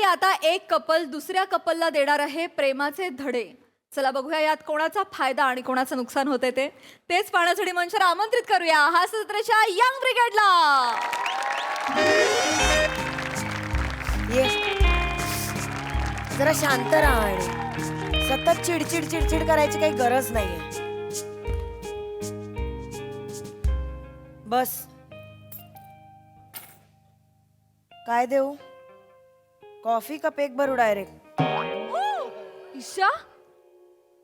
आता एक कपल दुसऱ्या कपलला देणार आहे प्रेमाचे धडे. चला बघूया यात कोणाचा फायदा आणि कोणाचं नुकसान होते तेच पाहण्यासाठी मंचावर आमंत्रित करूया हास्य जत्रेच्या यंग ब्रिगेडला. ये जरा शांत राहा आणि सतत चिडचिड चिडचिड करायची काही गरज नाहीये. बस. काय देऊ? कॉफी का पेक भरू डायरेक्ट? ईशा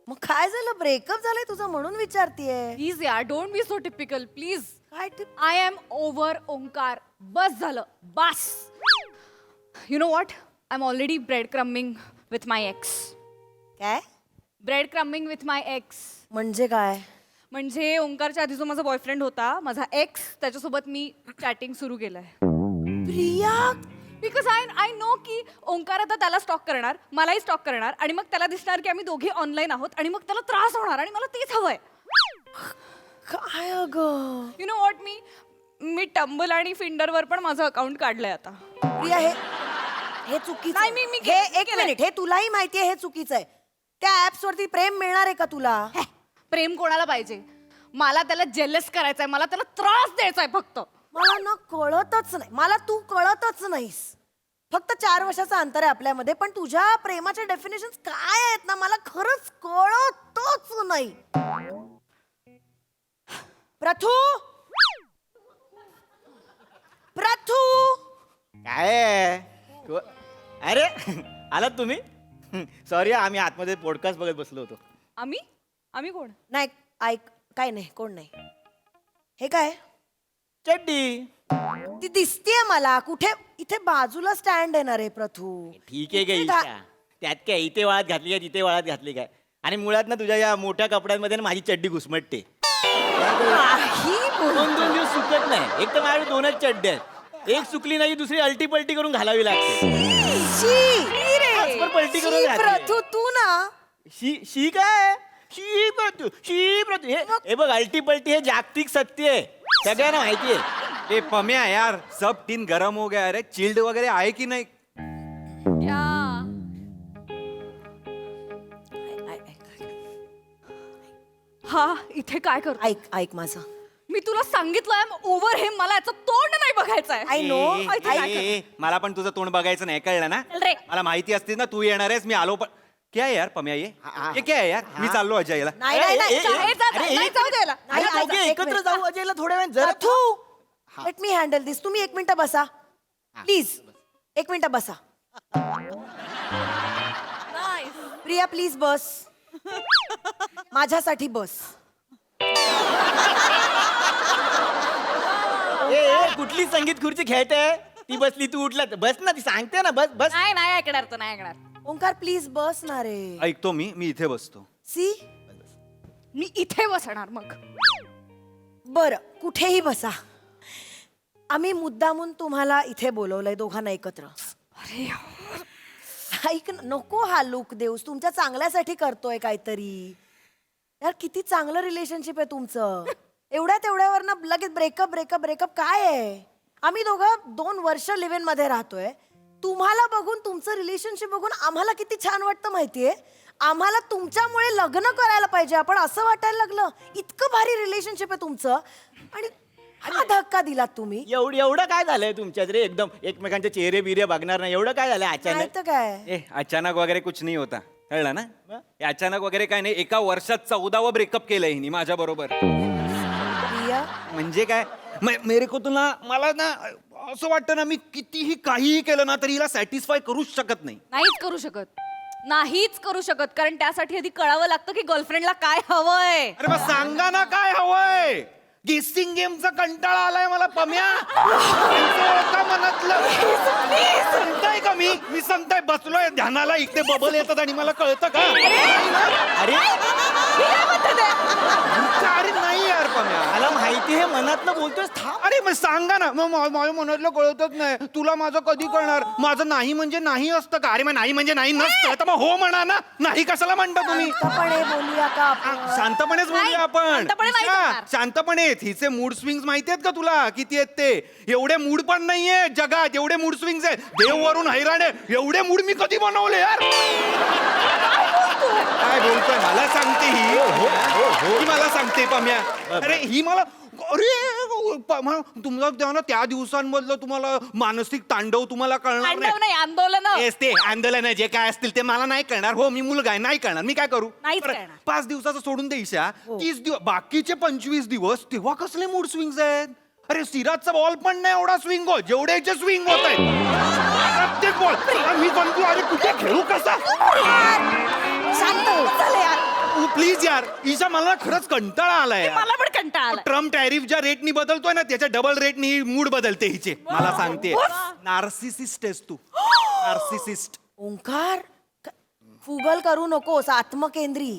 मग काय झालं? ब्रेकअप झालंय तुझं म्हणून विचारतीये. प्लीज यार don't be so typical please. काय आय एम ओव्हर ओंकार. बस झालं बस. You know what I am already breadcrumbing with my ex. काय breadcrumbing with my ex म्हणजे काय? म्हणजे ओंकारच्या आधी जो माझा बॉयफ्रेंड होता माझा एक्स त्याच्यासोबत मी चॅटिंग सुरू केलंय. प्रिया बिकॉज आय नो की ओंकार आता त्याला स्टॉक करणार मलाही स्टॉक करणार आणि मग त्याला दिसणार की आम्ही दोघे ऑनलाईन आहोत आणि मग त्याला त्रास होणार आणि मला तेच हवंय. काय अगं you know what me tumble आणि फिंडरवर पण माझं अकाउंट काढलंय आता. प्रिया हे चुकीचं नाही, आहे. मी हे एक केलंय. मिनिट हे तुलाही माहितीये हे चुकीचं आहे. त्या ऍप्स वरती प्रेम मिळणार आहे का तुला? प्रेम कोणाला पाहिजे? मला त्याला जेलस करायचंय मला त्याला त्रास द्यायचाय फक्त. मला ना कळतच नाही. मला तू कळतच नाहीस. फक्त 4 वर्षाचं अंतर आहे आपल्यामध्ये पण तुझ्या प्रेमाच्या डेफिनेशन काय आहेत ना मला खरंच कळतच नाही. प्रथू प्रथू काय अरे आलात तुम्ही? सॉरी आम्ही आतमध्ये पॉडकास्ट बघत बसलो होतो. आम्ही कोण? नाही ऐक काय नाही कोण नाही. हे काय चड्डी. ती दिसतीये मला कुठे? इथे बाजूला स्टँड येणार आहे प्रथू. ठीक आहे इथे काय त्यात काय इथे वाळत घातली काय तिथे वाळत घातली काय आणि मुळात ना तुझ्या या मोठ्या कपड्यांमध्ये ना माझी चड्डी घुसमटते. काही बोल- 2 दिवस सुकत नाही. एक तर माझ्या 2च चड्ड्या आहेत. एक सुकली नाही दुसरी अलटी पलटी करून घालावी लागते. शी. आजवर पलटी करून शी, घातली. प्रथू तू ना शी काय शी प्रतू हे बघ अल्टी पलटी हे जागतिक सत्य आहे सगळ्यांना माहिती आहे. ए पम्या यार सब टीन गरम हो गया. अरे चिल्ड वगैरे आहे की नाही? हा इथे काय करतो? ऐक ऐक माझं. मी तुला सांगितलंय ओव्हर हे मला याचं तोंड नाही बघायचंय. I know. मला पण तुझं तोंड बघायचं नाही कळलं ना? चल रे. मला माहिती असते ना तू येणार आहेस. मी आलो पण क्या है यार पम्या ये क्या है यार? मी चाललो अजयला. नाही नाही नाही नाही जाऊ द्यायला. नाही, अरे, नाही, दोघे एक एकत्र मिनिट. जाऊ अजयला थोड्या वेळ जरा प्रथू लेट मी हँडल दिस. तुम्ही 1 मिनिट बसा प्लीज. 1 मिनिट बसा. प्रिया प्लीज बस. माझ्यासाठी बस. कुठली संगीत खुर्ची खेळते ती बसली तू उठला बस ना ती सांगते ना बस बस. नाही ऐकणार तर नाही ऐकणार. ओंकार प्लीज बस ना रे. ऐकतो मी इथे बसतो. सी मी इथे बसणार मग. बर कुठेही बसा. आम्ही मुद्दामून तुम्हाला इथे बोलवलंय दोघांना एकत्र. अरे ऐक ना, नको हा लुक देऊस. तुमच्या चांगल्यासाठी करतोय काहीतरी. यार किती चांगलं रिलेशनशिप आहे तुमचं. एवढ्या तेवढ्यावर ना लगेच ब्रेकअप ब्रेकअप ब्रेकअप काय आहे? आम्ही दोघं 2 वर्ष लिव्ह इन मध्ये राहतोय. तुम्हाला बघून तुमचं रिलेशनशिप बघून आम्हाला किती छान वाटतं माहितीये. आम्हाला तुमच्यामुळे लग्न करायला पाहिजे आपण असं वाटायला लागलं. इतकं भारी रिलेशनशिप आहे तुमचं आणि हा धक्का दिलात तुम्ही. एवढं काय झालंय तुमच्यात रे? एकदम एकमेकांचे चेहरे बिरे बघणार नाही एवढं काय झालंय नाही अचानक? तर काय. ए अचानक वगैरे कुछ नहीं होता कळलं ना? हे अचानक वगैरे काय नाही. एका वर्षात 14वं ब्रेकअप केलंय हिने माझ्या बरोबर. प्रिया म्हणजे काय मेरे को तुला मला ना असं वाटतं ना मी कितीही काहीही केलं ना तरी हिला सॅटिस्फाय करूच शकत नाही. नाहीच करू शकत कारण त्यासाठी आधी कळावं लागतं की गर्लफ्रेंडला काय हवंय. अरे मग सांगा ना काय हवंय? गेसिंग गेमचा कंटाळा आलाय मला पम्या. एका मनातलं सांगताय का मी सांगताय बसलोय ध्यानाला इथे बबल येतात आणि मला कळतं का? अरे अरे नाही यार पम्या. मला माहिती हे मनातलं बोलतोय थांब. अरे मग सांगा ना, मग माझ्या मनातलं कळतच नाही. तुला माझं कधी कळणार? माझं नाही म्हणजे नाही असतं का? अरे मग नाही म्हणजे नाही नसतं तर मग हो म्हणा ना. नाही कशाला म्हणता तुम्ही? शांतपणे बोलूया का आपण? शांतपणेच बोलूया आपण. शांतपणे नाही हा, बोलणार. शांतपणे. हिचे मूड स्विंग्स माहिती आहेत का तुला किती आहेत ते? एवढे मूड पण नाहीये जगात, एवढे मूड स्विंग्स आहेत. देव वरून हैराण आहे. एवढे मूड मी कधी बनवले यार? काय बोलतोय? मला सांगते ही मला सांगते पम्या. अरे ही मला अरे तुमचा तेव्हा ना त्या दिवसांमधलं तुम्हाला मानसिक तांडव तुम्हाला कळणार नाही आंदोलन तेच ते आंदोलन जे काय असतील ते मला नाही कळणार. हो मी मुलगा आहे, नाही कळणार. मी काय करू? नाहीच बरं, कळणार. 5 दिवसाचं सोडून दे ईशा. 30 दिवस बाकीचे 25 दिवस तेव्हा कसले मूड स्विंग्स आहेत? अरे सिराजचा बॉल पण नाही एवढा स्विंग हो जेवढ्याचे स्विंग होत आहेत प्रत्येक बॉल. मी सांगतो अरे कुठे खेळू कसा? शांत हो. चल यार. प्लीज यार ईशा मला खरंच कंटाळा आलाय यार. मला पण कंटाळा आला. ट्रम्प टॅरिफ ज्या रेटनी बदलतोय ना त्याच्या डबल रेटनी मूड बदलते हिचे. मला सांगते नार्सिसिस्ट आहेस तू. नार्सिसिस्ट. ओंकार फुगल करू नकोस आत्मकेंद्री.